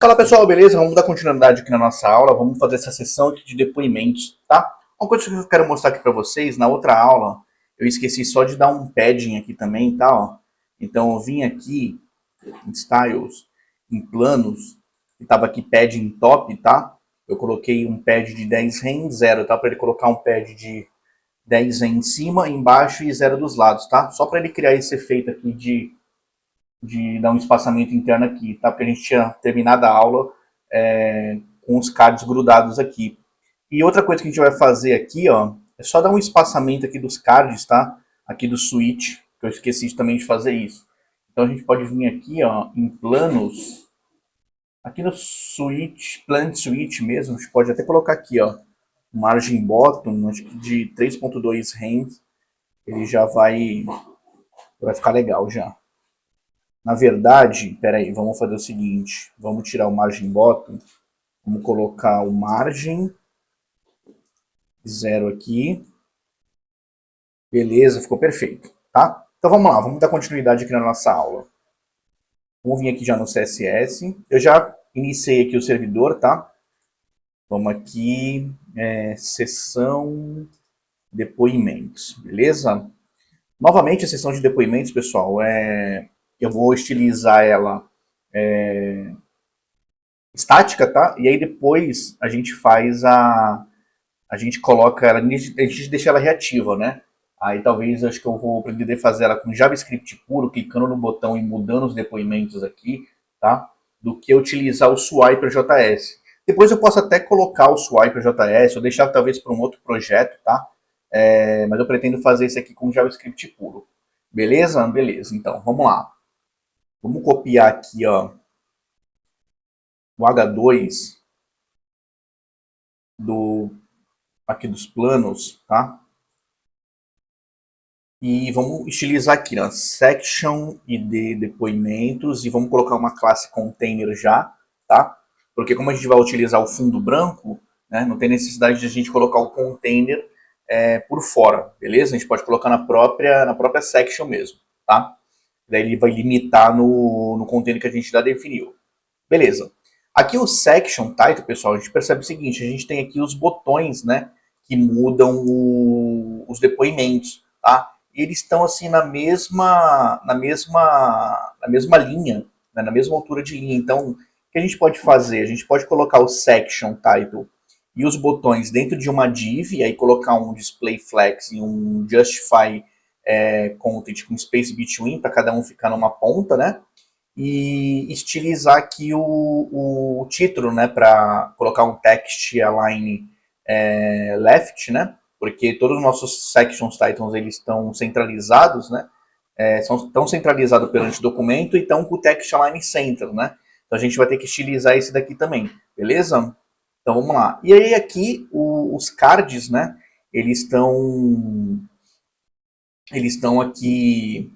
Fala pessoal, beleza? Vamos dar continuidade aqui na nossa aula, vamos fazer essa sessão aqui de depoimentos, tá? Uma coisa que eu quero mostrar aqui para vocês, na outra aula, eu esqueci só de dar um padding aqui também, tá? Ó. Então eu vim aqui em Styles, em Planos, que estava aqui padding top, tá? Eu coloquei um pad de 10 rem, 0, tá? Para ele colocar um pad de 10 rem em cima, embaixo e 0 dos lados, tá? Só para ele criar esse efeito aqui de dar um espaçamento interno aqui, tá? Porque a gente tinha terminado a aula com os cards grudados aqui. E outra coisa que a gente vai fazer aqui, ó, é só dar um espaçamento aqui dos cards, tá? Aqui do switch, que eu esqueci também de fazer isso. Então a gente pode vir aqui, ó, em planos, aqui no switch, plant switch mesmo, a gente pode até colocar aqui, ó, margin bottom, acho que de 3.2 rem, ele já vai ficar legal já. Na verdade, peraí, vamos fazer o seguinte, vamos tirar o margin bottom, vamos colocar o margin 0 aqui, beleza, ficou perfeito, tá? Então vamos lá, vamos dar continuidade aqui na nossa aula. Vamos vir aqui já no CSS, eu já iniciei aqui o servidor, tá? Vamos aqui, sessão depoimentos, beleza? Novamente a sessão de depoimentos, pessoal, eu vou estilizar ela estática, tá? E aí depois a gente faz a gente coloca ela, a gente deixa ela reativa, né? Aí talvez acho que eu vou aprender a fazer ela com JavaScript puro, clicando no botão e mudando os depoimentos aqui, tá? Do que utilizar o Swiper.js. Depois eu posso até colocar o Swiper.js ou deixar talvez para um outro projeto, tá? Mas eu pretendo fazer isso aqui com JavaScript puro. Beleza? Beleza. Então, vamos lá. Vamos copiar aqui, ó, o H2 aqui dos planos, tá? E vamos estilizar aqui, ó, section id depoimentos, e vamos colocar uma classe container já, tá? Porque como a gente vai utilizar o fundo branco, né, não tem necessidade de a gente colocar o container por fora, beleza? A gente pode colocar na própria section mesmo, tá? Daí ele vai limitar no container que a gente já definiu. Beleza. Aqui o section title, pessoal, a gente percebe o seguinte, a gente tem aqui os botões, né, que mudam os depoimentos, tá? E eles estão assim na mesma linha, né, na mesma altura de linha. Então, o que a gente pode fazer? A gente pode colocar o section title e os botões dentro de uma div, e aí colocar um display flex e um justify content com space between, para cada um ficar numa ponta, né? E estilizar aqui o título, né, para colocar um text align left, né, porque todos os nossos sections titles eles estão centralizados, né, estão centralizados perante o documento e estão com o text align center, né, então a gente vai ter que estilizar esse daqui também, beleza? Então vamos lá. E aí aqui os cards, né, eles estão aqui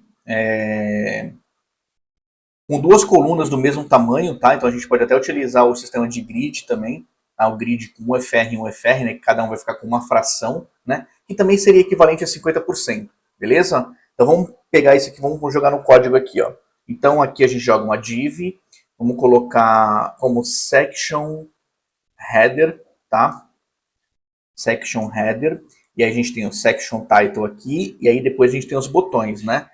com duas colunas do mesmo tamanho, tá? Então a gente pode até utilizar o sistema de grid também, tá? O grid com um FR e um FR, né? Que cada um vai ficar com uma fração, né? Que também seria equivalente a 50%, beleza? Então vamos pegar isso aqui, vamos jogar no código aqui, ó. Então aqui a gente joga uma div, vamos colocar como section header, tá? Section header, e aí a gente tem o section title aqui, e aí depois a gente tem os botões, né?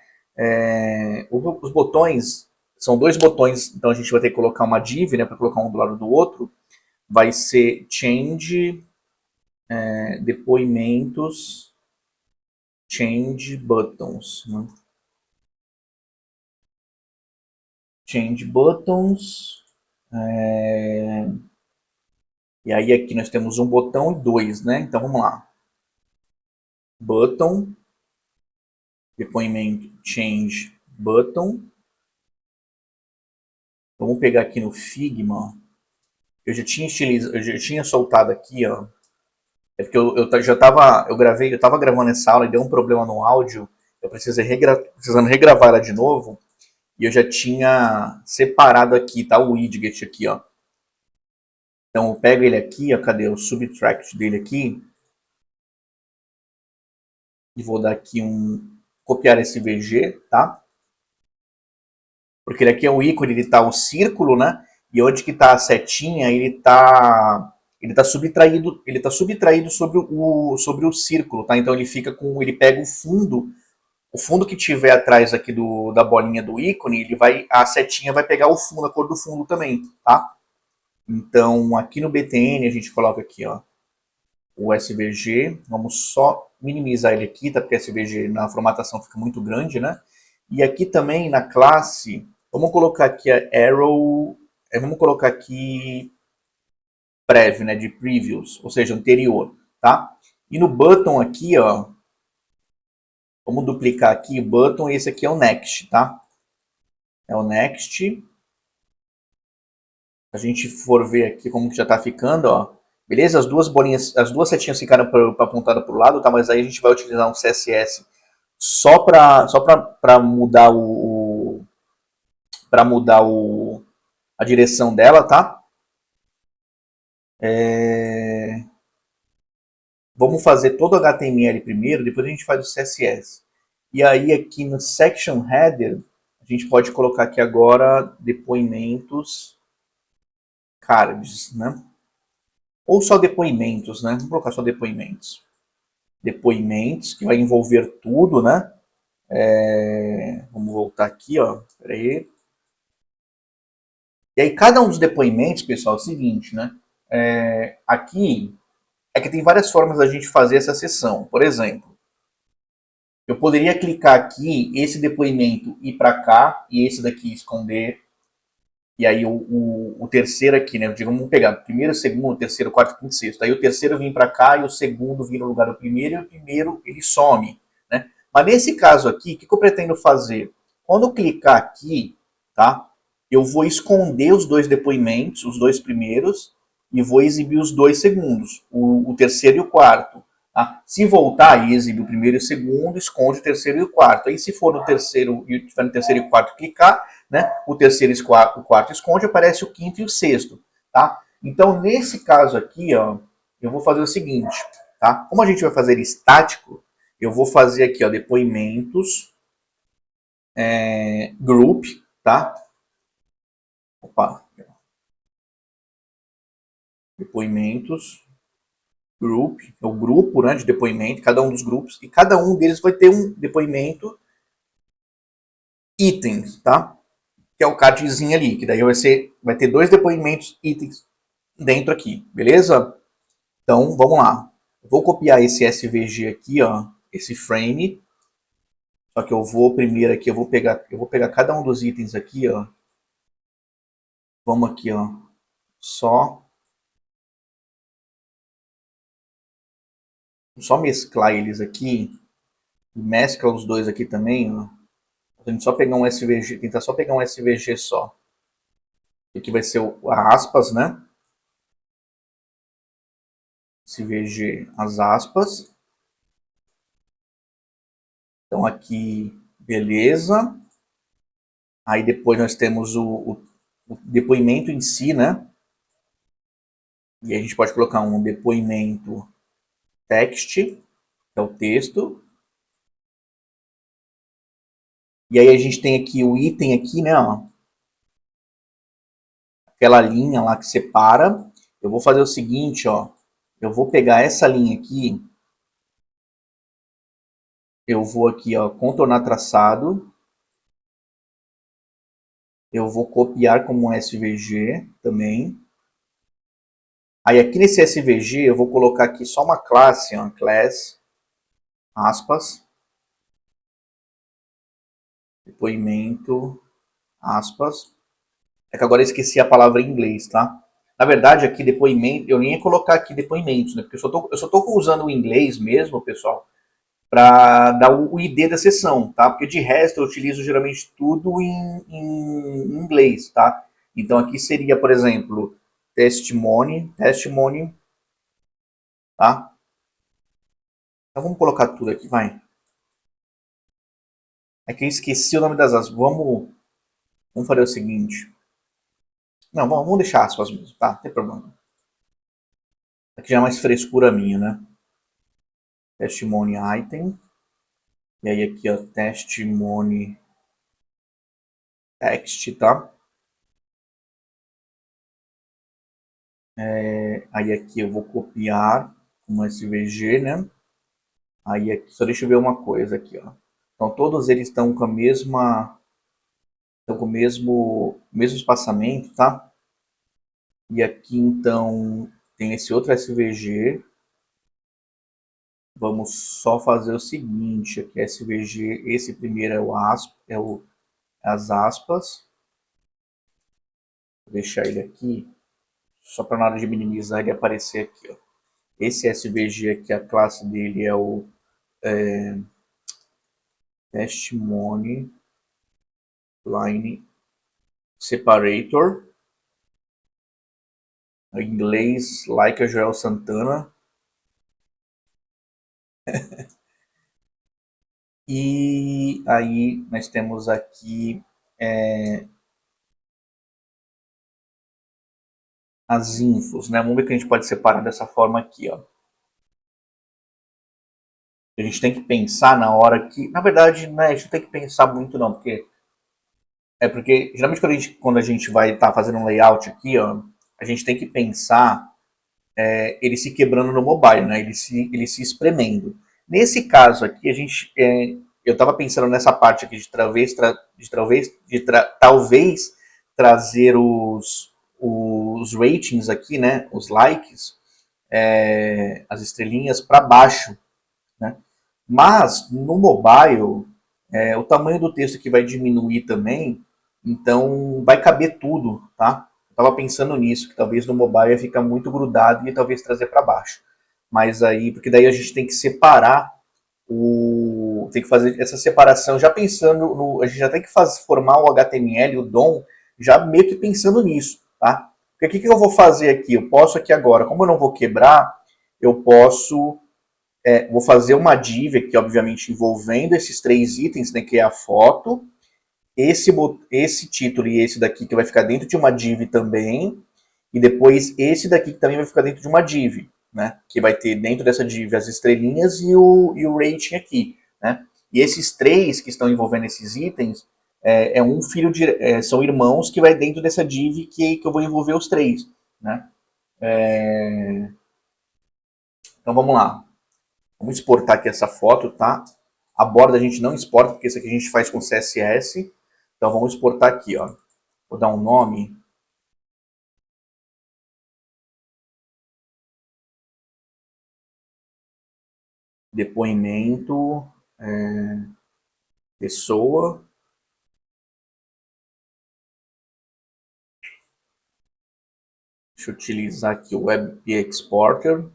Os botões são dois botões, então a gente vai ter que colocar uma div, né, para colocar um do lado do outro. Vai ser change depoimentos, change buttons. Né? Change buttons. E aí aqui nós temos um botão e dois, né? Então vamos lá. Button, depoimento change button. Vamos pegar aqui no Figma. Eu já tinha soltado aqui, ó. É porque eu tava gravando essa aula e deu um problema no áudio. Eu precisando regravar ela de novo. E eu já tinha separado aqui, tá? O widget aqui, ó. Então eu pego ele aqui, ó. Cadê o subtract dele aqui? E vou dar aqui copiar esse VG, tá? Porque ele aqui é o ícone, ele tá o círculo, né? e onde que está a setinha, ele tá subtraído sobre o círculo, tá? Então ele pega o fundo que tiver atrás aqui da bolinha do ícone, a setinha vai pegar o fundo, a cor do fundo também, tá? Então aqui no BTN a gente coloca aqui, ó, o SVG, vamos só minimizar ele aqui, tá? Porque SVG na formatação fica muito grande, né? E aqui também na classe, vamos colocar aqui a arrow, vamos colocar aqui prévio, né, de previews, ou seja, anterior, tá? E no button aqui, ó, vamos duplicar aqui o button, esse aqui é o next, tá? É o next. Se a gente for ver aqui como que já tá ficando, ó, beleza? As duas bolinhas, as duas setinhas ficaram apontadas para o lado, tá? Mas aí a gente vai utilizar um CSS só para mudar a direção dela, tá? Vamos fazer todo o HTML primeiro, depois a gente faz o CSS. E aí aqui no section header, a gente pode colocar aqui agora depoimentos cards, né? Ou só depoimentos, né? Vamos colocar só depoimentos. Depoimentos, que vai envolver tudo, né? Vamos voltar aqui, ó. Pera aí. E aí cada um dos depoimentos, pessoal, é o seguinte, né? Aqui é que tem várias formas da gente fazer essa sessão. Por exemplo, eu poderia clicar aqui, esse depoimento ir para cá e esse daqui esconder. E aí o terceiro aqui, né? Digamos, vamos pegar primeiro, segundo, terceiro, quarto, quinto, sexto. Aí o terceiro vem para cá e o segundo vem no lugar do primeiro e o primeiro ele some, né? Mas nesse caso aqui, o que eu pretendo fazer? Quando eu clicar aqui, tá? Eu vou esconder os dois depoimentos, os dois primeiros, e vou exibir os dois segundos, o terceiro e o quarto. Tá? Se voltar e exibir o primeiro e o segundo, esconde o terceiro e o quarto. Aí se for no terceiro e tiver no terceiro e quarto clicar, né? O terceiro e o quarto esconde, aparece o quinto e o sexto, tá? Então, nesse caso aqui, ó, eu vou fazer o seguinte, tá? Como a gente vai fazer estático, eu vou fazer aqui, ó, depoimentos, group, tá? Opa. Depoimentos, group, é o grupo, né, de depoimento, cada um dos grupos, e cada um deles vai ter um depoimento itens, tá? Que é o cardzinho ali, que daí vai ter dois depoimentos itens dentro aqui, beleza? Então, vamos lá. Eu vou copiar esse SVG aqui, ó, esse frame. Só que eu vou primeiro aqui, eu vou pegar cada um dos itens aqui, ó. Vamos aqui, ó. Só mesclar eles aqui. Mescla os dois aqui também, ó. A gente só pegar um SVG, tentar só pegar um SVG só. Aqui vai ser a aspas, né? SVG, as aspas. Então aqui, beleza. Aí depois nós temos o depoimento em si, né? E a gente pode colocar um depoimento text, que é o texto. E aí a gente tem aqui o item aqui, né? Ó, aquela linha lá que separa. Eu vou fazer o seguinte, ó. Eu vou pegar essa linha aqui. Eu vou aqui, ó, contornar traçado. Eu vou copiar como um SVG também. Aí aqui nesse SVG eu vou colocar aqui só uma classe, ó, class, aspas, depoimento, aspas. É que agora eu esqueci a palavra em inglês, tá? Na verdade, aqui depoimento, eu nem ia colocar aqui depoimentos, né? Porque eu só tô usando o inglês mesmo, pessoal, para dar o ID da sessão, tá? Porque de resto eu utilizo geralmente tudo em inglês, tá? Então aqui seria, por exemplo, testimony, tá? Então vamos colocar tudo aqui, vai. É que eu esqueci o nome das aspas. Vamos fazer o seguinte. Não, vamos deixar aspas mesmo, tá? Não tem problema. Aqui já é mais frescura minha, né? Testimony item. E aí aqui, ó, testimony text, tá? Aí aqui eu vou copiar uma SVG, né? Aí aqui, só deixa eu ver uma coisa aqui, ó. Então todos eles estão com a mesma, estão com o mesmo espaçamento, tá? E aqui então tem esse outro SVG. Vamos só fazer o seguinte, aqui SVG, esse primeiro é as aspas. Vou deixar ele aqui, só para na hora de minimizar ele aparecer aqui, ó. Esse SVG aqui, a classe dele é o testimony line separator, em inglês, like a Joel Santana. E aí nós temos aqui as infos, né? Vamos ver que a gente pode separar dessa forma aqui, ó. A gente tem que pensar na hora que, na verdade, né, a gente não tem que pensar muito não, porque geralmente quando a gente vai estar fazendo um layout aqui, ó, a gente tem que pensar ele se quebrando no mobile, né? Ele se espremendo. Nesse caso aqui, eu estava pensando nessa parte aqui de talvez trazer os ratings aqui, né? Os likes, as estrelinhas para baixo, né? Mas no mobile, o tamanho do texto aqui vai diminuir também, então vai caber tudo, tá? Eu tava pensando nisso, que talvez no mobile ia ficar muito grudado e talvez trazer para baixo. Mas aí, porque daí a gente tem que separar tem que fazer essa separação, já pensando a gente já tem que formar o HTML, o DOM, já meio que pensando nisso, tá? Porque o que eu vou fazer aqui? Eu posso aqui agora, como eu não vou quebrar, eu posso vou fazer uma div aqui, obviamente, envolvendo esses três itens, né, que é a foto, esse título e esse daqui que vai ficar dentro de uma div também, e depois esse daqui que também vai ficar dentro de uma div, né, que vai ter dentro dessa div as estrelinhas e o rating aqui, né. E esses três que estão envolvendo esses itens um filho são irmãos que vai dentro dessa div que eu vou envolver os três, né. Então vamos lá. Vamos exportar aqui essa foto, tá? A borda a gente não exporta, porque isso aqui a gente faz com CSS. Então vamos exportar aqui, ó. Vou dar um nome. Depoimento. Pessoa. Deixa eu utilizar aqui o WebP Exporter.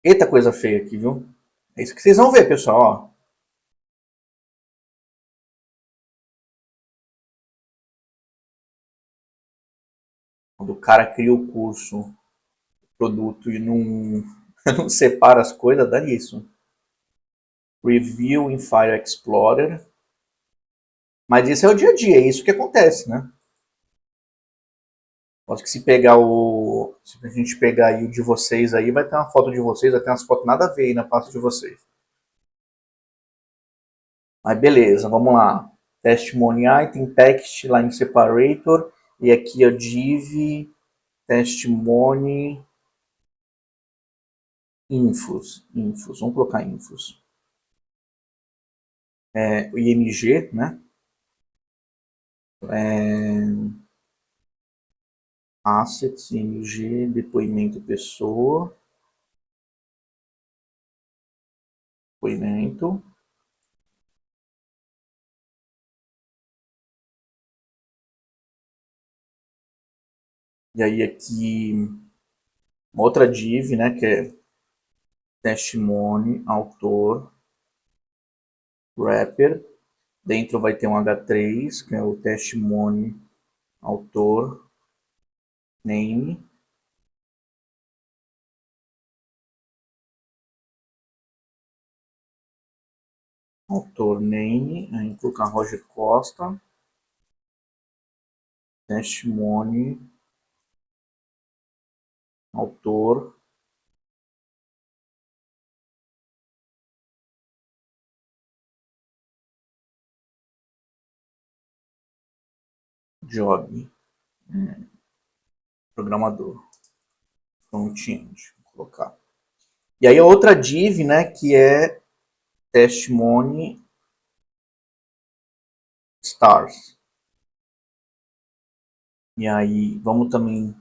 Eita coisa feia aqui, viu? É isso que vocês vão ver, pessoal, ó. Quando o cara cria o curso, produto e não, não separa as coisas, dá nisso. Review in File Explorer. Mas isso é o dia a dia, é isso que acontece, né? Acho que se a gente pegar aí o de vocês aí, vai ter uma foto de vocês, vai ter umas fotos nada a ver aí na pasta de vocês. Mas beleza, vamos lá. Testimony item, text, line separator, e aqui a div, testimony, infos, vamos colocar infos. O IMG, né? Assets, IMG, depoimento pessoa, depoimento. E aí aqui uma outra div, né, que é testimony, autor, wrapper. Dentro vai ter um H3, que é o testimony, autor, name. Autor, name, aí colocar Roger Costa, testimony, autor, job, programador, front-end, vou colocar. E aí a outra div, né, que é testimony stars. E aí vamos também,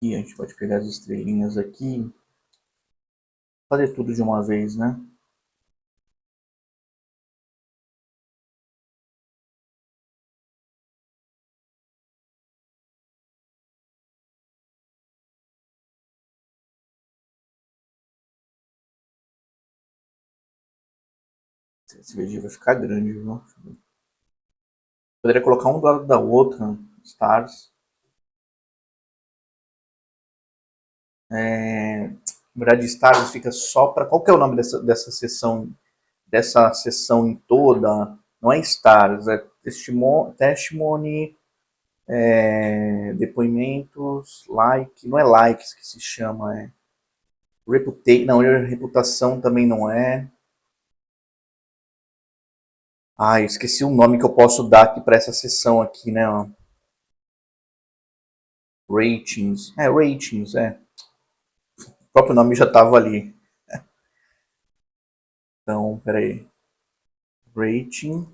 e a gente pode pegar as estrelinhas aqui, fazer tudo de uma vez, né? Esse vídeo vai ficar grande, viu? Poderia colocar um do lado da outra, stars. Na verdade, stars fica só para... Qual que é o nome dessa sessão em toda? Não é stars, é testimony, depoimentos, like, não é likes que se chama, é não, reputação também não é. Ah, eu esqueci o nome que eu posso dar aqui para essa sessão aqui, né? Ratings, ratings, O próprio nome já estava ali. Então, peraí. Rating.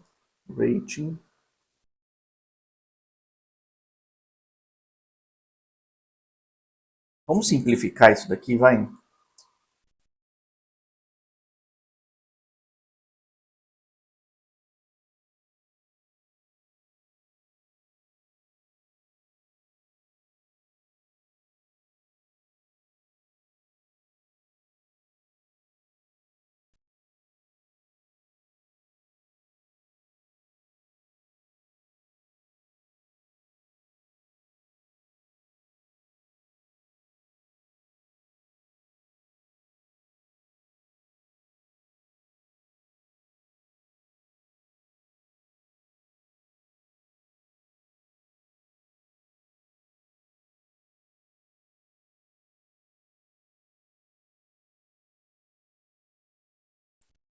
Vamos simplificar isso daqui, vai?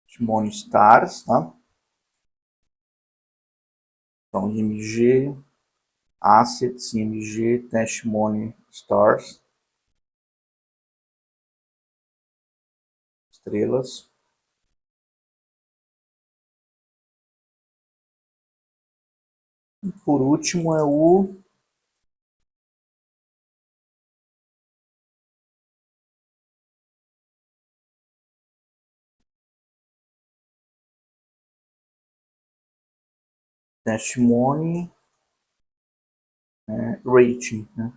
Testimony stars, tá? Então, img, assets, img, testimony stars, estrelas. E por último é o testimony rating, né?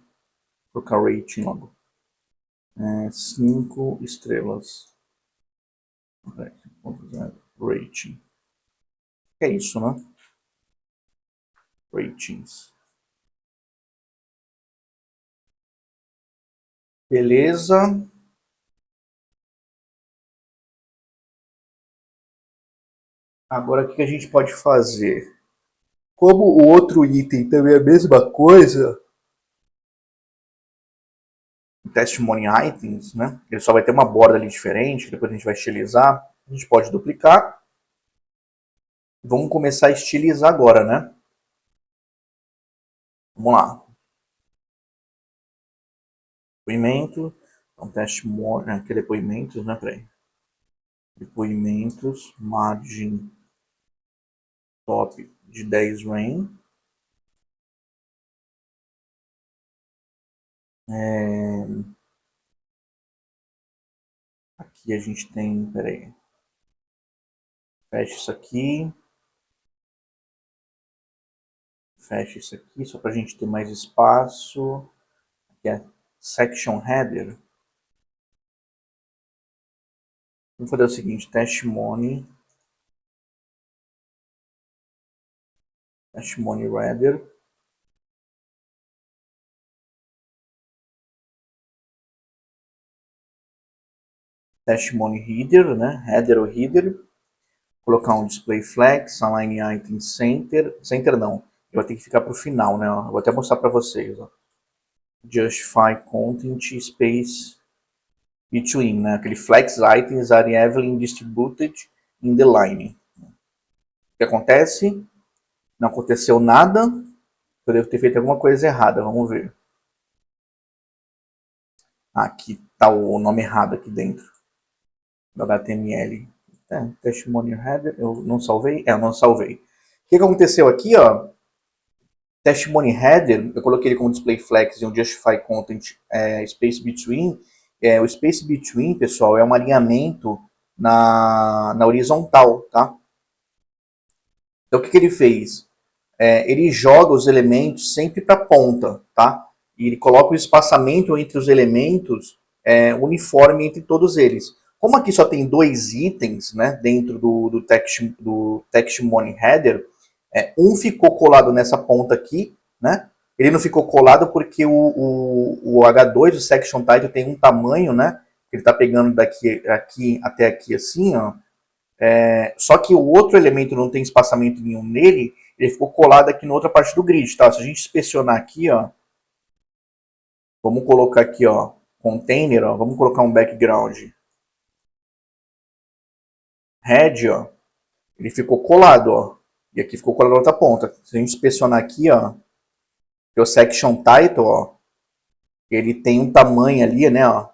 Vou colocar rating logo. 5 estrelas. Rating. É isso, né? Ratings. Beleza. Agora o que a gente pode fazer? Como o outro item também é a mesma coisa, testimony items, né? Ele só vai ter uma borda ali diferente, depois a gente vai estilizar. A gente pode duplicar. Vamos começar a estilizar agora, né? Vamos lá. Depoimento. Então, testimony, aqui é depoimentos, né? Peraí. Depoimentos, margem top de 10 REM. Aqui a gente tem, peraí. Fecha isso aqui. Fecha isso aqui, só para a gente ter mais espaço. Aqui é section header. Vamos fazer o seguinte, testimony header. Testimony header, né? Header ou header. Colocar um display flex, align item center. Center não, vai ter que ficar para o final, né? Eu vou até mostrar para vocês. Ó. Justify content space between, né? Aquele flex items are evenly distributed in the line. O que acontece? Não aconteceu nada. Eu devo ter feito alguma coisa errada, vamos ver. Aqui tá o nome errado aqui dentro do HTML. Testimony header, eu não salvei? Eu não salvei. O que aconteceu aqui, ó? Testimony header, eu coloquei ele como display flex e um justify content space between. O space between, pessoal, é um alinhamento na horizontal, tá? Então, o que ele fez? Ele joga os elementos sempre para a ponta, tá? E ele coloca o espaçamento entre os elementos uniforme entre todos eles. Como aqui só tem 2 itens, né, dentro do text money header, um ficou colado nessa ponta aqui, né? Ele não ficou colado porque o H2, o section title, tem um tamanho, né? Ele está pegando daqui aqui até aqui assim, ó. Só que o outro elemento não tem espaçamento nenhum nele, ele ficou colado aqui na outra parte do grid, tá? Se a gente inspecionar aqui, ó, vamos colocar aqui, ó, container, ó, vamos colocar um background head, ó, ele ficou colado, ó, e aqui ficou colado na outra ponta. Se a gente inspecionar aqui, ó, o section title, ó, ele tem um tamanho ali, né, ó,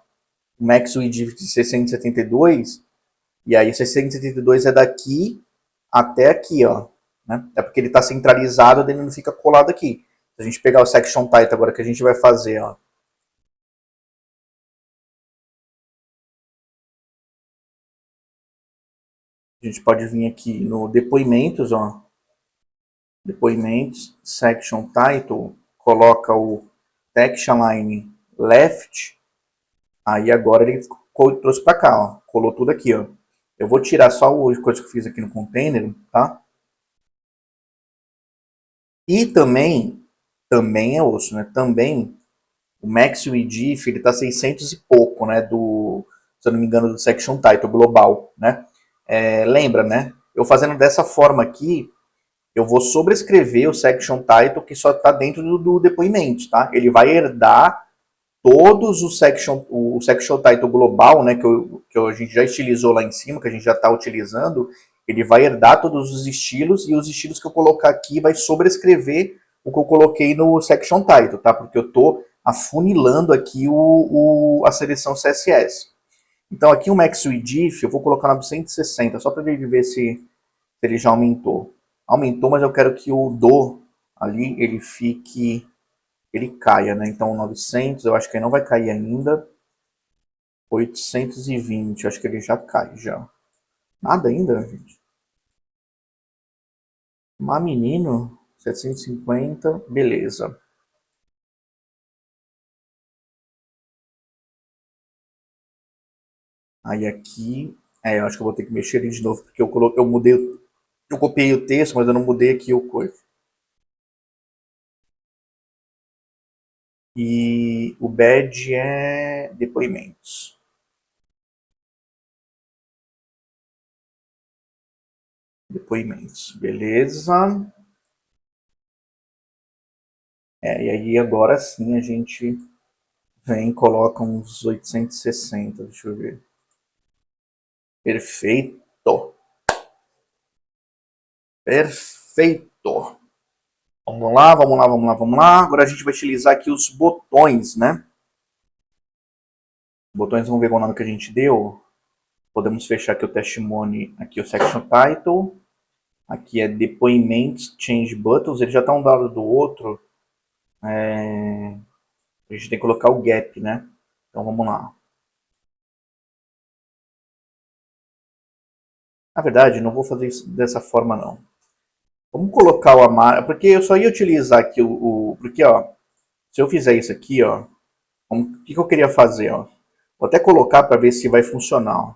max width de 672, e aí 672 é daqui até aqui, ó, né? É porque ele está centralizado, ele não fica colado aqui. Se a gente pegar o section title agora que a gente vai fazer, ó, a gente pode vir aqui no depoimentos, ó, depoimentos, section title, coloca o text align left, aí agora ele trouxe para cá, ó, colou tudo aqui, ó. Eu vou tirar só as coisas que eu fiz aqui no container, tá? E também é osso, né? Também o max width, ele tá 600 e pouco, né? Se eu não me engano, do section title global, né? Lembra, né? Eu fazendo dessa forma aqui, eu vou sobrescrever o section title que só está dentro do depoimento, tá? Ele vai herdar todos o section title global, né, que a gente já estilizou lá em cima, que a gente já está utilizando, ele vai herdar todos os estilos, e os estilos que eu colocar aqui vai sobrescrever o que eu coloquei no section title, tá? Porque eu estou afunilando aqui a seleção CSS. Então aqui o max width eu vou colocar 960, só para ele ver se ele já aumentou. Aumentou, mas eu quero que o do ali ele caia, né? Então 900, eu acho que ele não vai cair ainda. 820, eu acho que ele já cai já. Nada ainda, gente. Mas menino, 750, beleza. Aí aqui, eu acho que eu vou ter que mexer ele de novo, porque eu mudei, eu copiei o texto, mas eu não mudei aqui o coisa. E o badge é depoimentos. Depoimentos, beleza. E aí agora sim a gente vem e coloca uns 860, deixa eu ver. Perfeito. Perfeito. Vamos lá, vamos lá, vamos lá, vamos lá. Agora a gente vai utilizar aqui os botões, né? Botões, vamos ver qual o nome que a gente deu. Podemos fechar aqui o testimony, aqui o section title. Aqui é depoimentos, change buttons. Ele já está um do lado do outro. A gente tem que colocar o gap, né? Então vamos lá. Na verdade, não vou fazer isso dessa forma, não. Vamos colocar o amarelo, porque eu só ia utilizar aqui porque, ó, se eu fizer isso aqui, ó, o que eu queria fazer, ó? Vou até colocar para ver se vai funcionar, ó.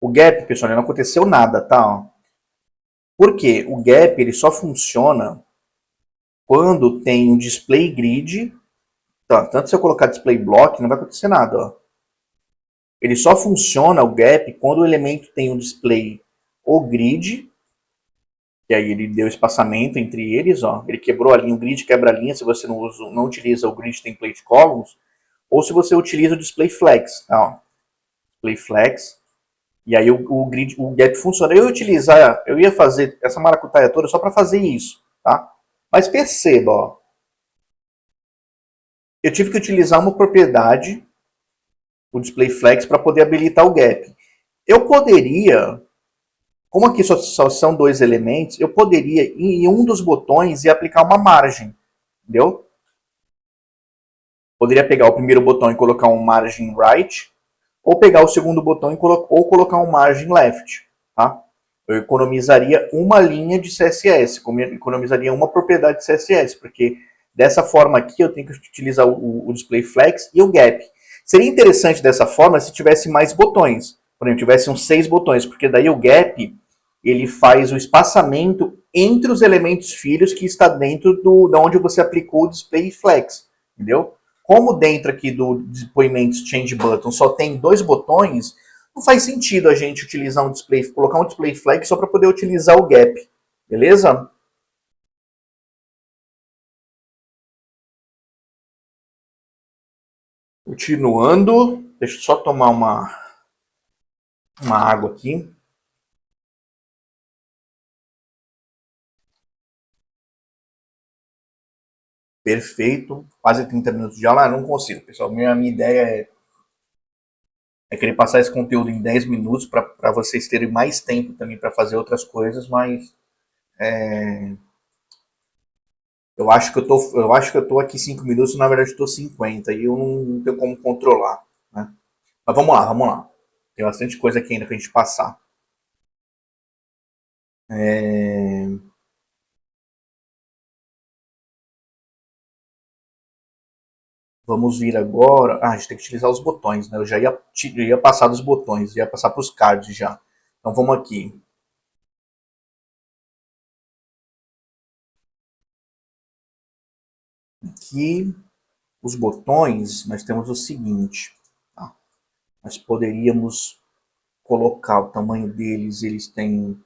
O gap, pessoal, não aconteceu nada, tá? Ó. Por quê? O gap ele só funciona quando tem um display grid. Tá, tanto se eu colocar display block, não vai acontecer nada, ó. Ele só funciona o gap quando o elemento tem um display ou grid, que aí ele deu espaçamento entre eles, ó. Ele quebrou a linha, o grid quebra a linha se você não utiliza o grid template columns, ou se você utiliza o display flex, tá, ó. Display flex. E aí o grid, o gap funciona. Eu ia fazer essa maracutaia toda só para fazer isso, tá? Mas perceba, ó, eu tive que utilizar uma propriedade, o display flex, para poder habilitar o gap. Eu poderia, como aqui só são dois elementos, eu poderia em um dos botões e aplicar uma margem, entendeu? Poderia pegar o primeiro botão e colocar um margin right, ou pegar o segundo botão e ou colocar um margin left, tá? Eu economizaria uma linha de CSS, economizaria uma propriedade de CSS, porque dessa forma aqui eu tenho que utilizar o display flex e o gap. Seria interessante dessa forma se tivesse mais botões, por exemplo, tivesse uns 6 botões, porque daí o gap ele faz o espaçamento entre os elementos filhos que está dentro da onde você aplicou o display flex, entendeu? Como dentro aqui do depoimentos change button só tem 2 botões, não faz sentido a gente utilizar um display, colocar um display flag só para poder utilizar o gap, beleza? Continuando, deixa eu só tomar uma água aqui. Perfeito, quase 30 minutos de aula, não consigo, pessoal. Minha ideia é querer passar esse conteúdo em 10 minutos para vocês terem mais tempo também para fazer outras coisas, mas eu acho que eu tô aqui 5 minutos, na verdade estou 50 e eu não tenho como controlar, né? Mas vamos lá, vamos lá. Tem bastante coisa aqui ainda pra gente passar. É... Vamos vir agora. Ah, a gente tem que utilizar os botões, né? Eu ia passar dos botões, ia passar para os cards já. Então vamos aqui. Aqui, os botões, nós temos o seguinte. Tá? Nós poderíamos colocar o tamanho deles, eles têm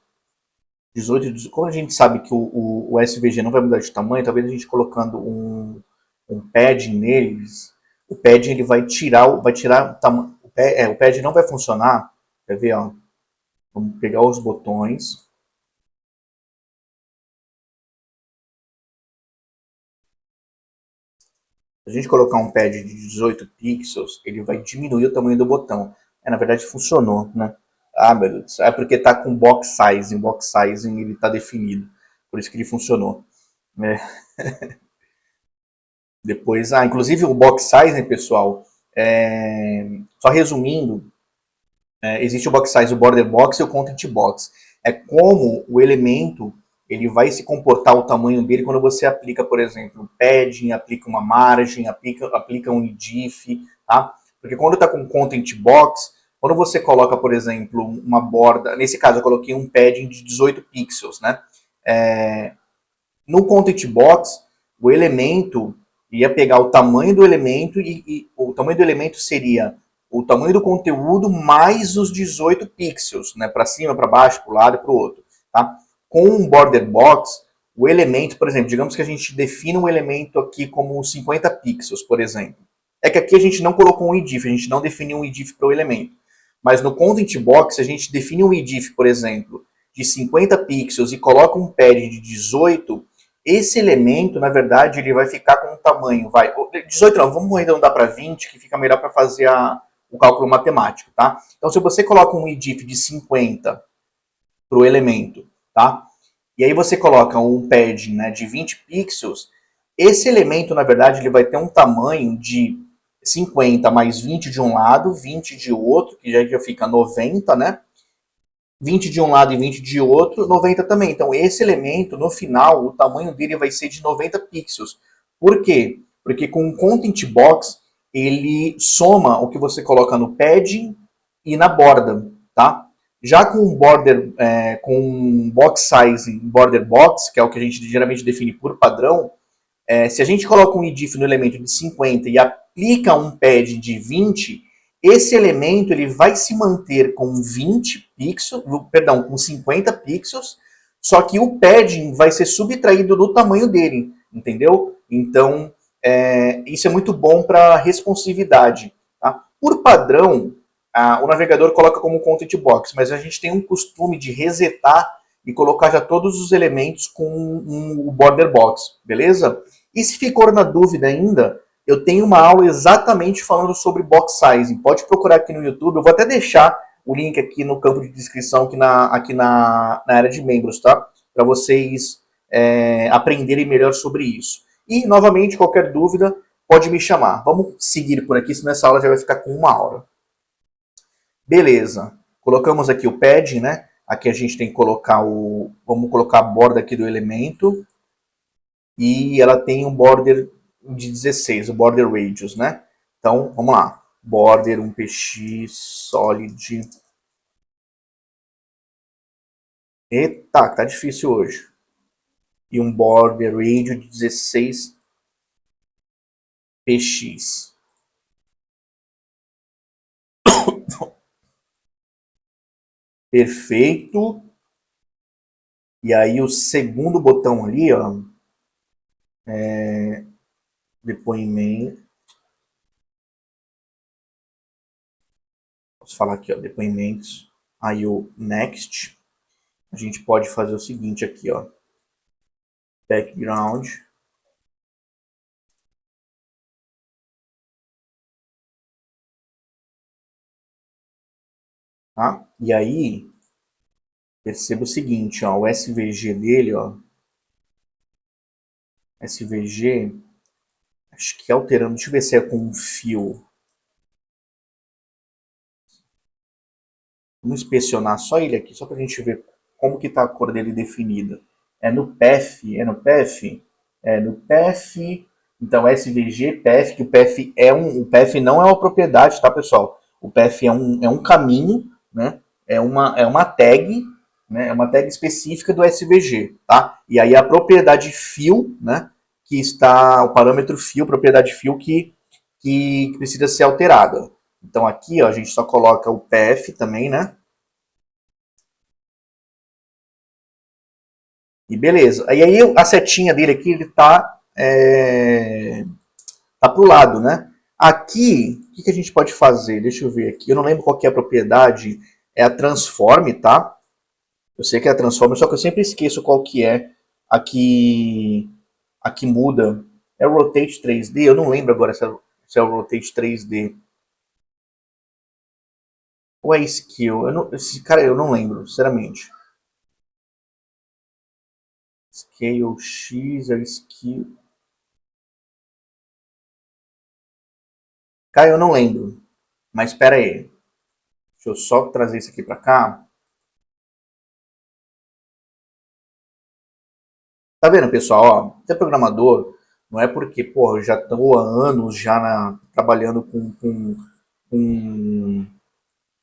18. Como a gente sabe que o SVG não vai mudar de tamanho, talvez a gente colocando um padding neles, o padding ele vai tirar o tamanho. O padding não vai funcionar. Quer ver, ó? Vamos pegar os botões. Se a gente colocar um pad de 18 pixels, ele vai diminuir o tamanho do botão. Na verdade funcionou, né? Ah, meu Deus. É porque tá com box sizing. Box sizing ele tá definido. Por isso que ele funcionou. É. Depois, inclusive o box sizing, pessoal, só resumindo, existe o box size, o border box e o content box. É como o elemento ele vai se comportar o tamanho dele quando você aplica, por exemplo, um padding, aplica uma margem, aplica um diff, tá? Porque quando está com content box, quando você coloca, por exemplo, uma borda, nesse caso eu coloquei um padding de 18 pixels, né? No content box, o elemento ia pegar o tamanho do elemento e o tamanho do elemento seria o tamanho do conteúdo mais os 18 pixels, né, para cima, para baixo, para o lado e para o outro. Tá? Com um border box, o elemento, por exemplo, digamos que a gente defina um elemento aqui como 50 pixels, por exemplo. É que aqui a gente não colocou um IDIF, a gente não definiu um IDIF para o elemento. Mas no content box, a gente define um IDIF, por exemplo, de 50 pixels e coloca um pad de 18, esse elemento, na verdade, ele vai ficar com um tamanho, 18 não, vamos arredondar para 20, que fica melhor para fazer o cálculo matemático, tá? Então, se você coloca um IDIF de 50 para o elemento, tá? E aí você coloca um padding, né, de 20 pixels, esse elemento, na verdade, ele vai ter um tamanho de 50 mais 20 de um lado, 20 de outro, que já fica 90, né? 20 de um lado e 20 de outro, 90 também. Então, esse elemento, no final, o tamanho dele vai ser de 90 pixels. Por quê? Porque com o Content Box, ele soma o que você coloca no padding e na borda, tá? Já com border, com box size border box, que é o que a gente geralmente define por padrão, se a gente coloca um IDIF no elemento de 50 e aplica um padding de 20, esse elemento ele vai se manter com 20 pixels, perdão, com 50 pixels, só que o padding vai ser subtraído do tamanho dele, entendeu? Então, isso é muito bom para responsividade. Tá? Por padrão, o navegador coloca como content box, mas a gente tem um costume de resetar e colocar já todos os elementos com o border box, beleza? E se ficou na dúvida ainda, eu tenho uma aula exatamente falando sobre box sizing. Pode procurar aqui no YouTube, eu vou até deixar o link aqui no campo de descrição, aqui na área de membros, tá? Para vocês aprenderem melhor sobre isso. E, novamente, qualquer dúvida, pode me chamar. Vamos seguir por aqui, senão essa aula já vai ficar com uma hora. Beleza. Colocamos aqui o pad, né? Aqui a gente tem que colocar vamos colocar a borda aqui do elemento. E ela tem um border de 16, o border radius, né? Então, vamos lá. Border 1px solid. Eita, tá difícil hoje. E um border radius de 16px. Perfeito. E aí o segundo botão ali, ó, depoimento. Posso falar aqui, ó, depoimentos. Aí o next. A gente pode fazer o seguinte aqui, ó. Background. Tá? E aí, perceba o seguinte, ó, o SVG dele, ó. SVG, acho que alterando, deixa eu ver se é com um fio. Vamos inspecionar só ele aqui, só pra gente ver como que tá a cor dele definida. É no PEF, é no PEF? É no PEF, então SVG, PEF, que o PEF o PEF não é uma propriedade, tá, pessoal? O PEF é um caminho, né? É uma tag, né? É uma tag específica do SVG, tá? E aí a propriedade fio, né? Que está o parâmetro fio, propriedade fio que precisa ser alterada. Então aqui, ó, a gente só coloca o PF também, né? E beleza. E aí a setinha dele aqui, ele tá pro lado, né? Aqui, o que a gente pode fazer? Deixa eu ver aqui. Eu não lembro qual que é a propriedade. É a transform, tá? Eu sei que é a transform, só que eu sempre esqueço qual que é a que muda. É o rotate 3D? Eu não lembro agora se é o rotate 3D. Ou é skill? Cara, eu não lembro, sinceramente. Scale X é skill. Cara, eu não lembro. Mas espera aí. Deixa eu só trazer isso aqui para cá. Tá vendo, pessoal? Ó, ser programador não é porque, porra, eu já estou há anos já trabalhando com,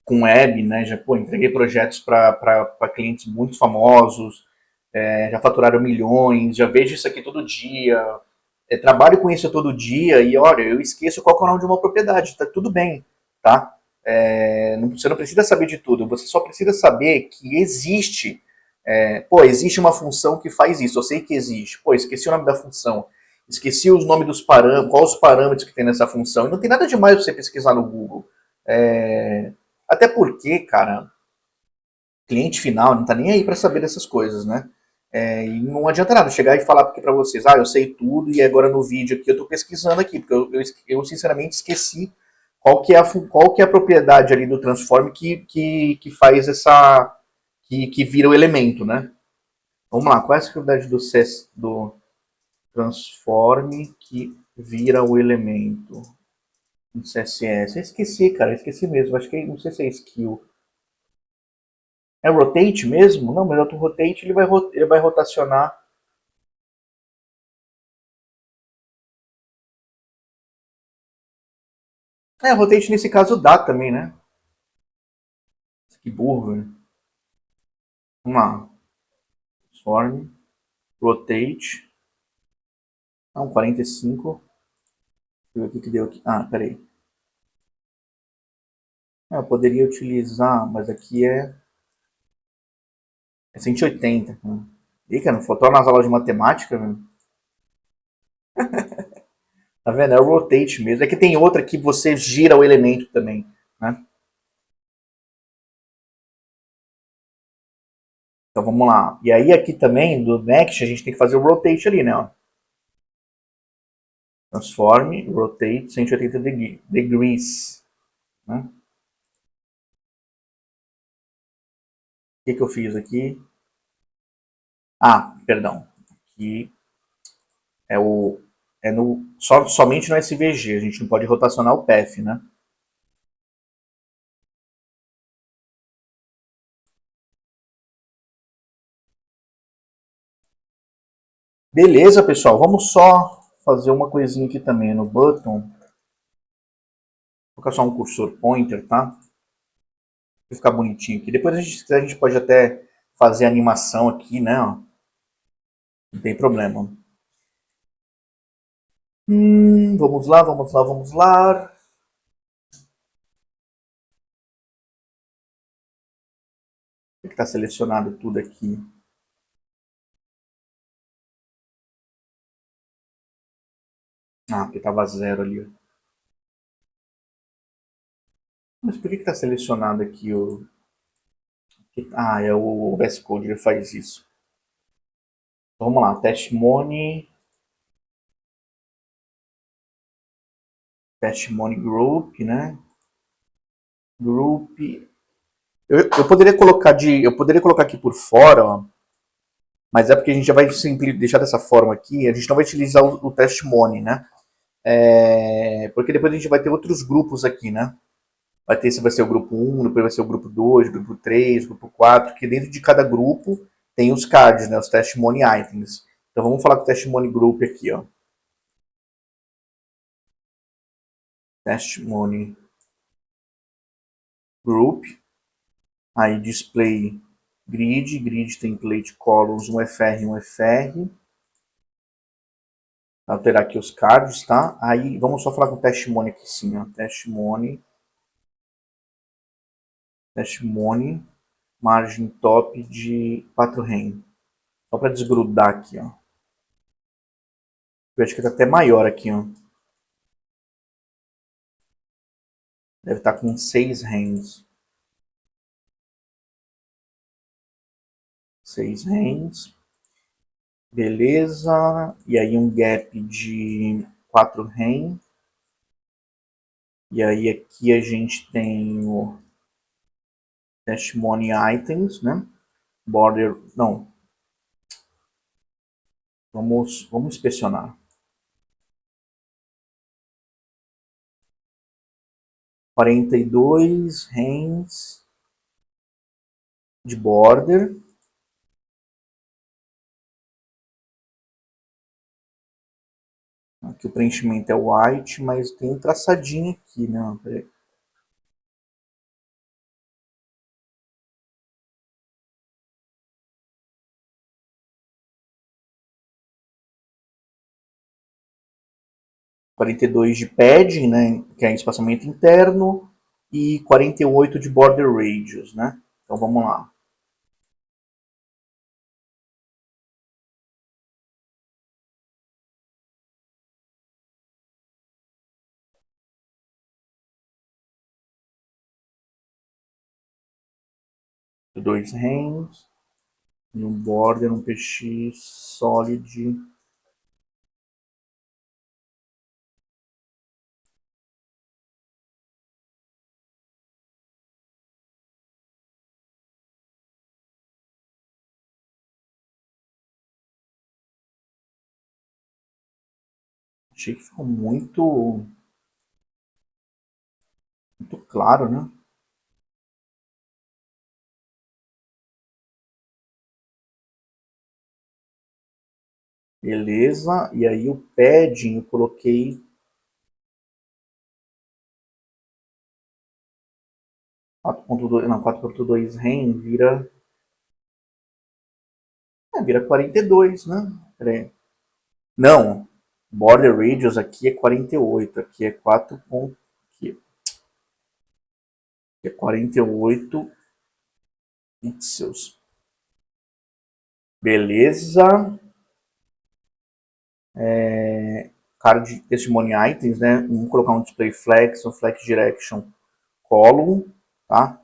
com web, né? Já, pô, entreguei projetos para clientes muito famosos, já faturaram milhões, já vejo isso aqui todo dia, trabalho com isso todo dia e, olha, eu esqueço qual é o nome de uma propriedade, tá tudo bem, tá? Você não precisa saber de tudo, você só precisa saber que existe existe uma função que faz isso, eu sei que existe. Pô, esqueci o nome da função. Esqueci os nomes dos parâmetros, quais os parâmetros que tem nessa função. E não tem nada demais você pesquisar no Google. Até porque, cara, cliente final não tá nem aí para saber dessas coisas, né? E não adianta nada chegar e falar aqui para vocês, eu sei tudo e agora no vídeo aqui eu tô pesquisando aqui, porque eu sinceramente esqueci qual que é a propriedade ali do transform que faz que vira o elemento, né? Vamos lá, qual é a propriedade do transform que vira o elemento no CSS? Eu esqueci, cara, eu esqueci mesmo. Acho que não sei se é skill. É rotate mesmo? Não, mas o rotate ele vai rotacionar. Rotate nesse caso dá também, né? Que burro, né? Vamos lá. Transform, rotate. Não, 45. Deixa eu ver o que deu aqui. Ah, peraí. Eu poderia utilizar, mas aqui é 180. Né? Ih, cara, não faltou nas aulas de matemática, velho. Tá vendo? É o rotate mesmo. É que tem outra que você gira o elemento também, né? Então vamos lá. E aí aqui também, do Next, a gente tem que fazer o Rotate ali, né? Ó. Transforme, Rotate 180 degrees. Né? O que eu fiz aqui? Ah, perdão. Aqui é o... É no, somente no SVG, a gente não pode rotacionar o path, né? Beleza, pessoal. Vamos só fazer uma coisinha aqui também no button. Vou colocar só um cursor pointer, tá? Pra ficar bonitinho aqui. Depois a gente pode até fazer a animação aqui, né? Não tem problema. Vamos lá, vamos lá, vamos lá. Tem que estar selecionado tudo aqui. Ah, porque estava zero ali. Mas por que está selecionado aqui o... Ah, é o VS Code, ele faz isso. Então, vamos lá, Test Money Group, né? Group. Eu poderia colocar eu poderia colocar aqui por fora, ó, mas é porque a gente já vai sempre deixar dessa forma aqui. A gente não vai utilizar o Test Money, né? Porque depois a gente vai ter outros grupos aqui, né? Vai ser o grupo 1, depois vai ser o grupo 2, grupo 3, grupo 4, que dentro de cada grupo tem os cards, né? Os Testimony Items. Então vamos falar com o Testimony Group aqui, ó. Testimony Group. Aí Display Grid, Grid Template Columns, um FR, um FR. Alterar aqui os cards, tá? Aí vamos só falar com o Testimony aqui sim, ó. Testimony, margem top de 4 rem. Só para desgrudar aqui, ó. Eu acho que tá até maior aqui, ó. Deve estar com 6 rens. 6 rens. Beleza. E aí um gap de 4 rem. E aí aqui a gente tem o Testimony Items, né? Border... Não. Vamos inspecionar. 42 rens de border. Aqui o preenchimento é white, mas tem um traçadinho aqui, né? Peraí. Quarenta e dois de padding, né? Que é espaçamento interno, e 48 de border radius, né? Então vamos lá. Dois rens e um border, um PX solid. Achei que ficou muito claro, né? Beleza. E aí o padding eu coloquei 4.2, não, 4.2 rem vira 42, né? Peraí. Não, border radius aqui é 48, aqui é 4 ponto, aqui é 48 pixels. Beleza. Card testimony items, né? Vamos colocar um display flex, um flex direction column, tá?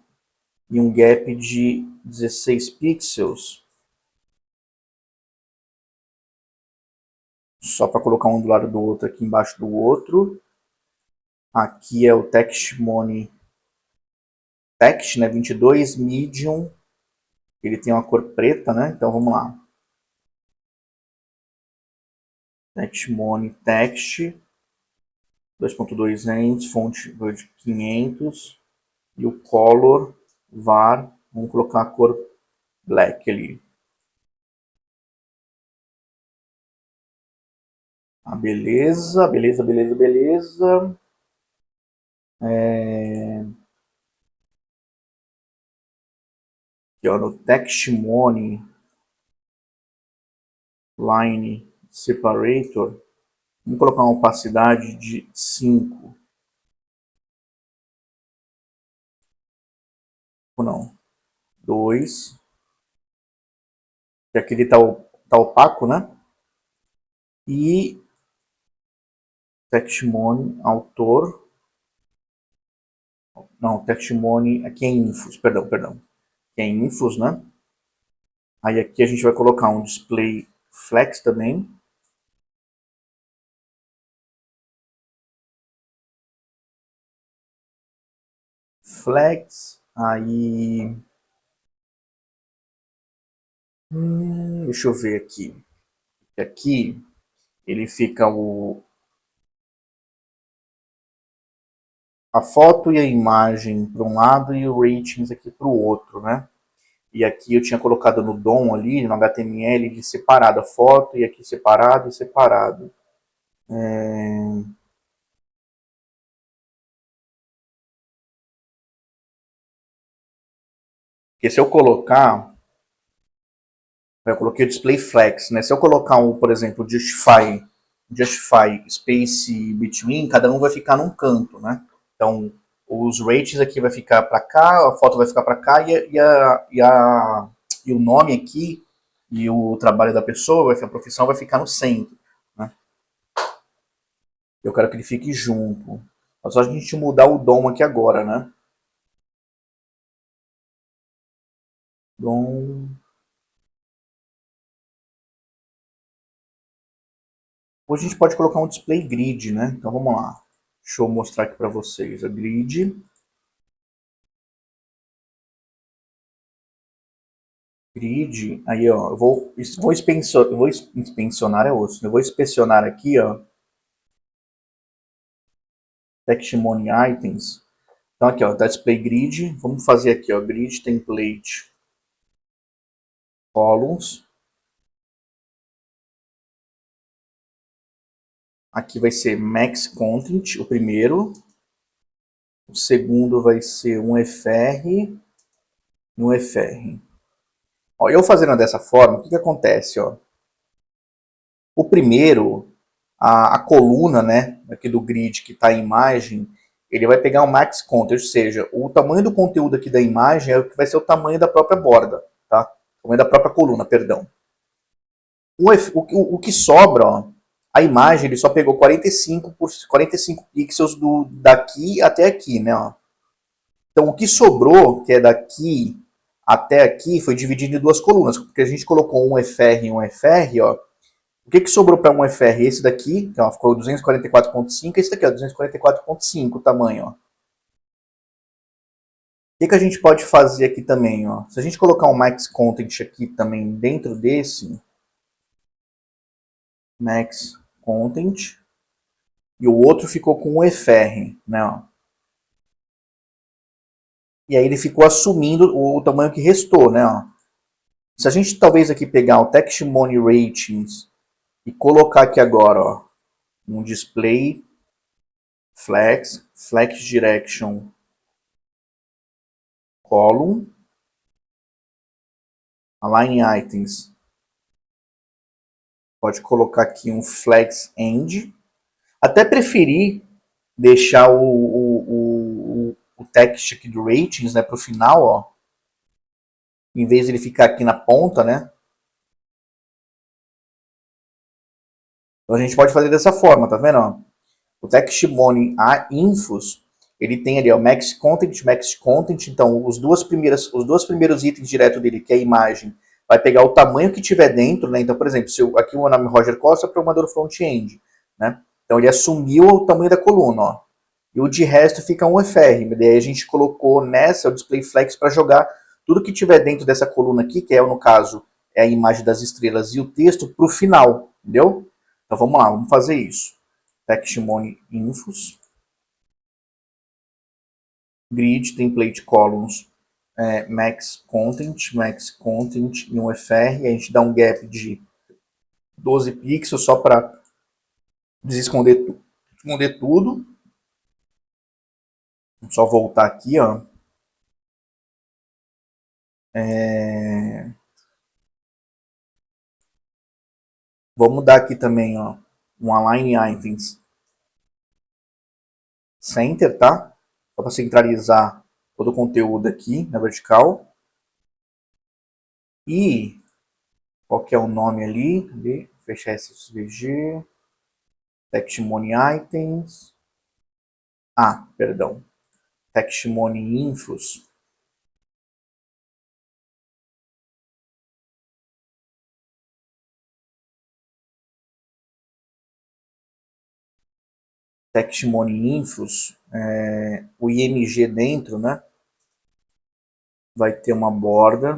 E um gap de 16 pixels. Só para colocar um do lado do outro aqui embaixo do outro. Aqui é o Textmony Text, né? 22 medium. Ele tem uma cor preta, né? Então vamos lá. Textmony Text 2.200, fonte de 500 e o color var, vamos colocar a cor black ali. Ah, beleza, beleza, beleza, beleza. Aqui, ó, no Textmony Line Separator, vamos colocar uma opacidade de 5. Ou não, 2. Que aqui ele tá opaco, né? E Textmony autor. Não, Textmony aqui é infos, perdão. Aqui é infos, né? Aí aqui a gente vai colocar um display flex também. Flex, aí... deixa eu ver aqui. Aqui ele fica a foto e a imagem para um lado e o ratings aqui para o outro, né? E aqui eu tinha colocado no DOM ali, no HTML, de separado a foto, e aqui separado e separado. Porque se eu colocar, eu coloquei o display flex, né? Se eu colocar por exemplo, justify space between, cada um vai ficar num canto, né? Então, os rates aqui vai ficar para cá, a foto vai ficar para cá e o nome aqui e o trabalho da pessoa, a profissão vai ficar no centro, né? Eu quero que ele fique junto. É só a gente mudar o DOM aqui agora, né? DOM. Hoje a gente pode colocar um display grid, né? Então vamos lá. Deixa eu mostrar aqui para vocês a grid. Grid, aí ó, eu vou inspecionar é osso. Eu vou inspecionar aqui, ó, Textmony Items. Então aqui, ó, display grid. Vamos fazer aqui, ó, grid template columns. Aqui vai ser max content, o primeiro. O segundo vai ser um fr e um fr. Ó, eu fazendo dessa forma, o que acontece, ó? O primeiro, a coluna, né, aqui do grid que está a imagem, ele vai pegar o max content, ou seja, o tamanho do conteúdo aqui da imagem é o que vai ser o tamanho da própria borda, tá? O tamanho da própria coluna, perdão. O que sobra, ó, a imagem, ele só pegou 45 pixels daqui até aqui, né? Ó. Então, o que sobrou, que é daqui até aqui, foi dividido em duas colunas, porque a gente colocou um FR e um FR, ó. O que sobrou para um FR? Esse daqui, que ó, ficou 244.5, esse daqui, ó, 244.5 o tamanho, ó. O que a gente pode fazer aqui também, ó? Se a gente colocar um max content aqui também dentro desse, max content, e o outro ficou com o FR, né, ó. E aí ele ficou assumindo o tamanho que restou, né, ó. Se a gente talvez aqui pegar o Textmony Ratings e colocar aqui agora, ó, um display flex direction column, align items, pode colocar aqui um flex end, até preferir deixar o text aqui do ratings, né, para o final, ó, em vez de ele ficar aqui na ponta, né. Então a gente pode fazer dessa forma, tá vendo? Ó? O Textmony infos, ele tem ali, ó, Max Content, Max Content, então os dois primeiros itens direto dele, que é a imagem, vai pegar o tamanho que tiver dentro, né? Então, por exemplo, se aqui o meu nome é Roger Costa, programador front-end, né? Então ele assumiu o tamanho da coluna, ó. E o de resto fica um FR. Daí a gente colocou nessa o display flex para jogar tudo que tiver dentro dessa coluna aqui, que é, no caso, é a imagem das estrelas e o texto, para o final, entendeu? Então vamos lá, vamos fazer isso. Textmon infos, grid, template columns, max content e um FR. A gente dá um gap de 12 pixels só para esconder tudo. Vamos só voltar aqui, ó. Vamos dar aqui também, ó, um align items center, tá? Só para centralizar todo o conteúdo aqui na vertical. E qual que é o nome ali? Fechar SVG. Textmon items. Perdão. Textmon infos. Textmon infos. O IMG dentro, né? Vai ter uma border,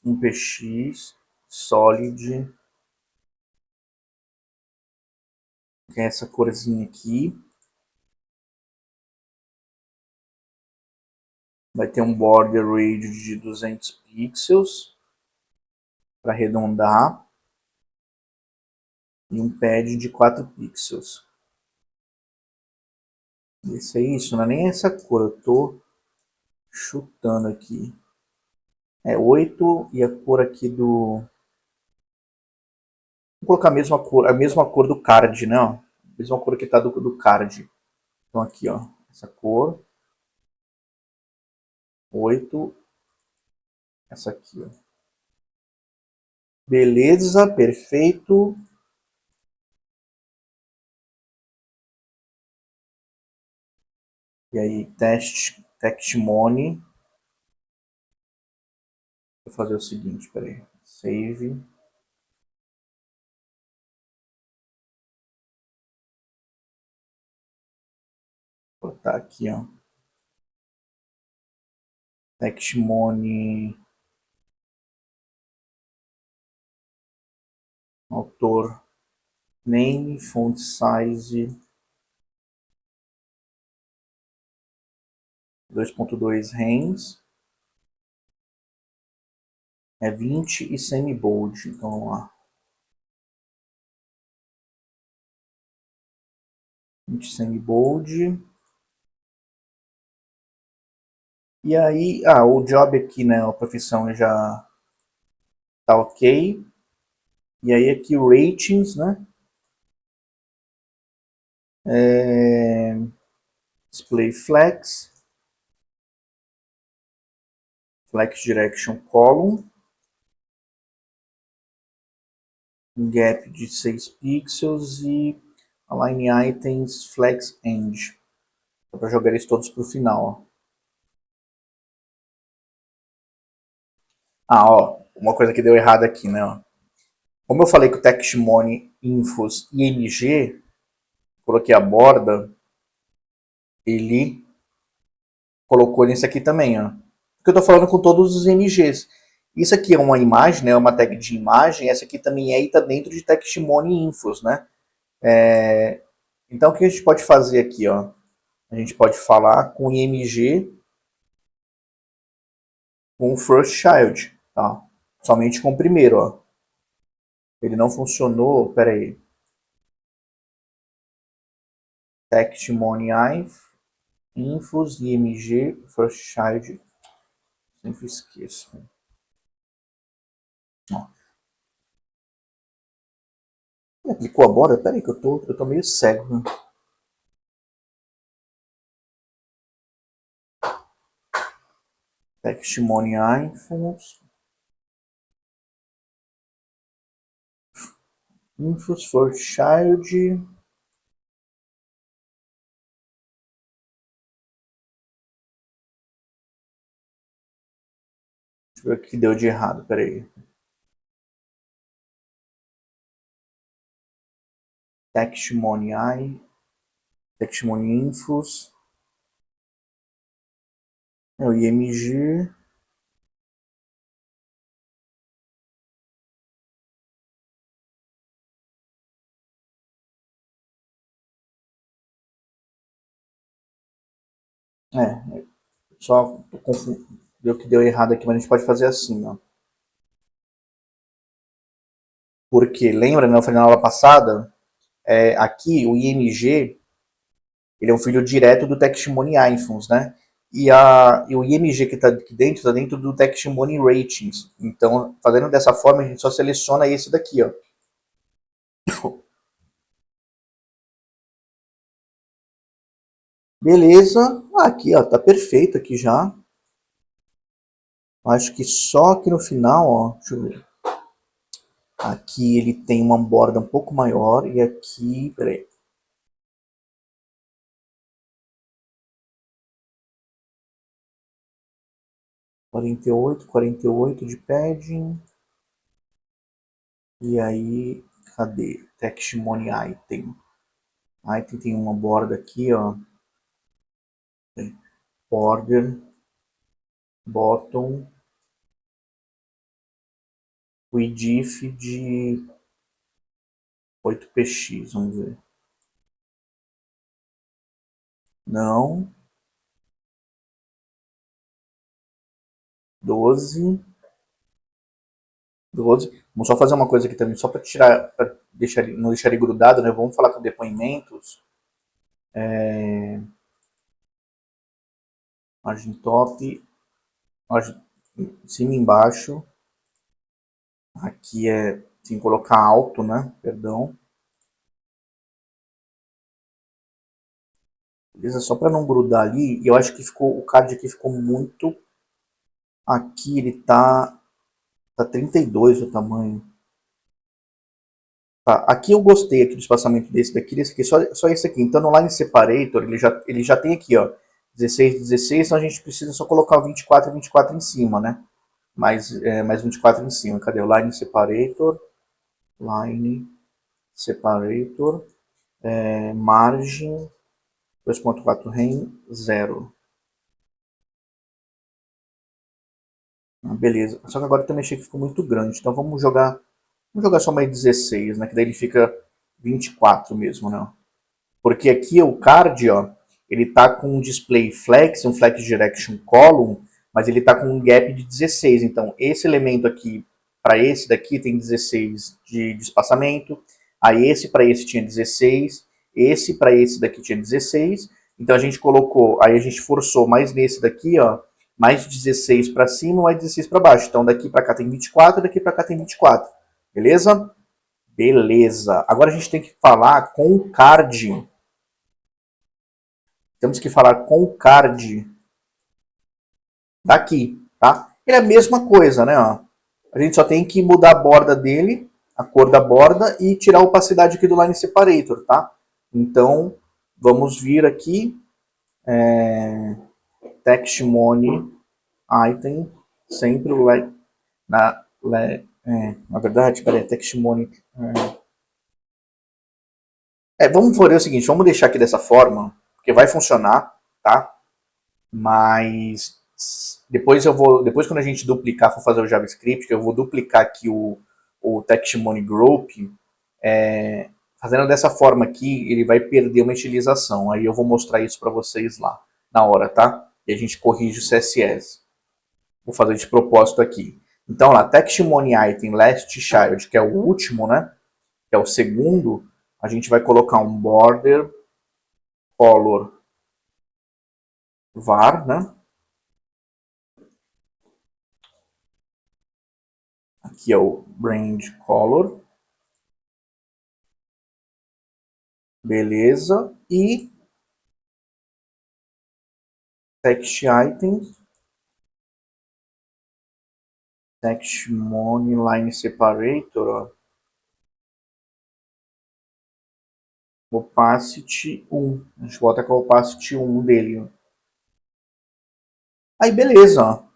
um PX, solid, que é essa corzinha aqui. Vai ter um border radius de 200 pixels para arredondar e um pad de 4 pixels. Esse é isso, não é nem essa cor, eu tô chutando aqui. É 8 e a cor aqui do... Vou colocar a mesma cor do card, né? Ó. A mesma cor que tá do card. Então aqui, ó, essa cor. 8. Essa aqui, ó. Beleza, perfeito. E aí, Textmon. Vou fazer o seguinte, peraí. Save. Vou botar aqui, ó. Textmon. Autor. Name, font size. 2.2 range. É 20 e semi-bold. Então vamos lá. 20 semi-bold. E aí, o job aqui, né, a profissão já tá ok. E aí aqui o ratings, né? Display flex. Flex direction column. Um gap de 6 pixels e align items flex end. Dá para jogar eles todos para o final. Ó. Uma coisa que deu errado aqui, né? Ó. Como eu falei que o Textmon infos IMG, coloquei a borda, ele colocou nisso aqui também, ó. Porque eu estou falando com todos os MGs. Isso aqui é uma imagem, né? Uma tag de imagem. Essa aqui também está dentro de Textmon infos, né? Então o que a gente pode fazer aqui, ó? A gente pode falar com IMG com o first child, tá? Somente com o primeiro, ó. Ele não funcionou, pera aí. Textmon infos IMG first child. Sempre esqueço. Ó. Aplicou a borda? Pera aí que eu tô meio cego, né? Textmon infos for child. Deixa eu ver o que deu de errado, peraí. Textmony I, Textmony Infos, é o IMG. É, só deu que deu errado aqui, mas a gente pode fazer assim, ó. Porque, lembra, né, eu falei na aula passada, aqui o IMG, ele é um filho direto do Textmony iPhones, né? E o IMG que está dentro do Textmony Ratings. Então, fazendo dessa forma, a gente só seleciona esse daqui, ó. Beleza, aqui ó, tá perfeito aqui já. Acho que só aqui no final, ó, deixa eu ver. Aqui ele tem uma borda um pouco maior e aqui, peraí. 48 de padding. E aí, cadê? Textmony Item. Item tem uma borda aqui, ó. Border, bottom, width de 8px, vamos ver. Não, 12, 12. Vamos só fazer uma coisa aqui também, só para tirar, para deixar, não deixar ele grudado, né? Vamos falar com depoimentos. Margem top, margem cima e embaixo. Aqui tem que colocar alto, né? Perdão. Beleza, só para não grudar ali. E eu acho que o card aqui ficou muito. Aqui ele tá 32 o tamanho. Tá, aqui eu gostei aqui do espaçamento desse aqui, só esse aqui. Então no Line Separator ele já tem aqui, ó, 16, 16, então a gente precisa só colocar o 24 e 24 em cima, né? Mais 24 em cima. Cadê o Line Separator? Line Separator, margem 2.4 rem 0. Ah, beleza. Só que agora eu também achei que ficou muito grande, então vamos jogar só mais 16, né? Que daí ele fica 24 mesmo, né? Porque aqui o card, ó, ele tá com um display flex, um flex direction column, mas ele tá com um gap de 16. Então, esse elemento aqui, para esse daqui, tem 16 de espaçamento. Aí esse para esse tinha 16. Esse para esse daqui tinha 16. Então a gente colocou, aí a gente forçou mais nesse daqui, ó, mais 16 para cima, mais 16 para baixo. Então daqui para cá tem 24, daqui para cá tem 24. Beleza? Beleza. Agora a gente tem que falar com o card. Temos que falar com o card daqui, tá? Ele é a mesma coisa, né? Ó. A gente só tem que mudar a borda dele, a cor da borda e tirar a opacidade aqui do Line Separator, tá? Então, vamos vir aqui, Textmony Item, sempre na verdade, peraí, Textmony... vamos fazer o seguinte, vamos deixar aqui dessa forma, porque vai funcionar, tá? Mas depois quando a gente duplicar, for fazer o JavaScript, eu vou duplicar aqui o Textmony Group, fazendo dessa forma aqui, ele vai perder uma utilização. Aí eu vou mostrar isso para vocês lá, na hora, tá? E a gente corrige o CSS. Vou fazer de propósito aqui. Então lá, Textmony Item Last Child, que é o último, né? Que é o segundo, a gente vai colocar um border color var, né? Aqui é o brand color. Beleza. E text items, Textmony line separator, ó, opacity 1. A gente bota com a opacity 1 dele. Ó. Aí beleza, ó.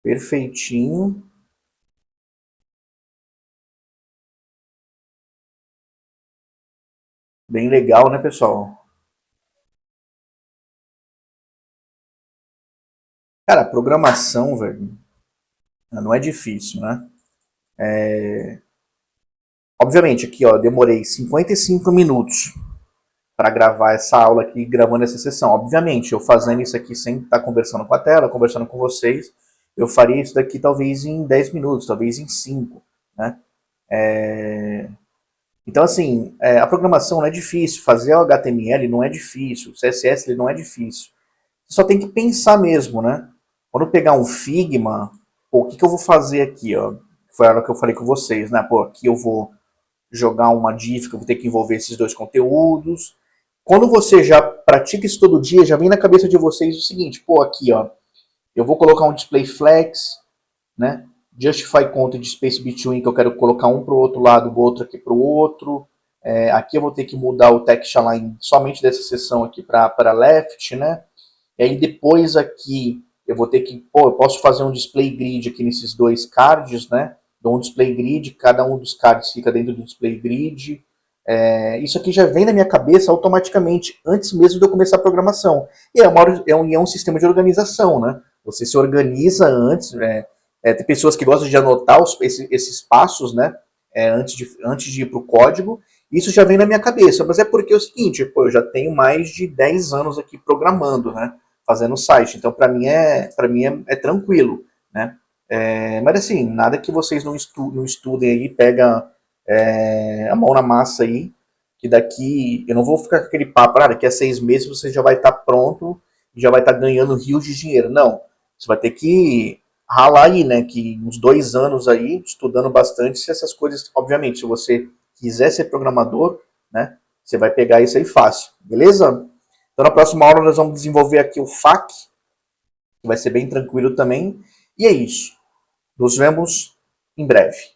Perfeitinho. Bem legal, né, pessoal? Cara, programação, velho, não é difícil, né? Obviamente, aqui, ó, eu demorei 55 minutos para gravar essa aula aqui, gravando essa sessão. Obviamente, eu fazendo isso aqui sem estar conversando com a tela, conversando com vocês, eu faria isso daqui talvez em 10 minutos, talvez em 5, né? Então, assim, a programação não é difícil, fazer o HTML não é difícil, o CSS ele não é difícil. Você só tem que pensar mesmo, né? Quando eu pegar um Figma, pô, o que, que eu vou fazer aqui, ó? Foi a hora que eu falei com vocês, né? Pô, aqui eu vou jogar uma div que eu vou ter que envolver esses dois conteúdos. Quando você já pratica isso todo dia, já vem na cabeça de vocês o seguinte, pô, aqui, ó, eu vou colocar um display flex, né? Justify content space between, que eu quero colocar um para o outro lado, o outro aqui para o outro. Aqui eu vou ter que mudar o text align somente dessa seção aqui para left, né? E aí depois aqui eu vou ter que, pô, eu posso fazer um display grid aqui nesses dois cards, né? Dou um display grid, cada um dos cards fica dentro do display grid. Isso aqui já vem na minha cabeça automaticamente, antes mesmo de eu começar a programação. E é um sistema de organização, né? Você se organiza antes, tem pessoas que gostam de anotar esses passos, né? Antes de ir para o código. Isso já vem na minha cabeça, mas é porque é o seguinte, pô, eu já tenho mais de 10 anos aqui programando, né? Fazendo site. Então, para mim é tranquilo, né? Mas assim, nada que vocês não estudem aí, pega a mão na massa aí, que daqui, eu não vou ficar com aquele papo, daqui a 6 meses você já vai estar pronto, já vai estar ganhando rios de dinheiro. Não, você vai ter que ralar aí, né, que uns 2 anos aí, estudando bastante, se essas coisas, obviamente, se você quiser ser programador, né, você vai pegar isso aí fácil, beleza? Então na próxima aula nós vamos desenvolver aqui o FAQ, que vai ser bem tranquilo também, e é isso. Nos vemos em breve.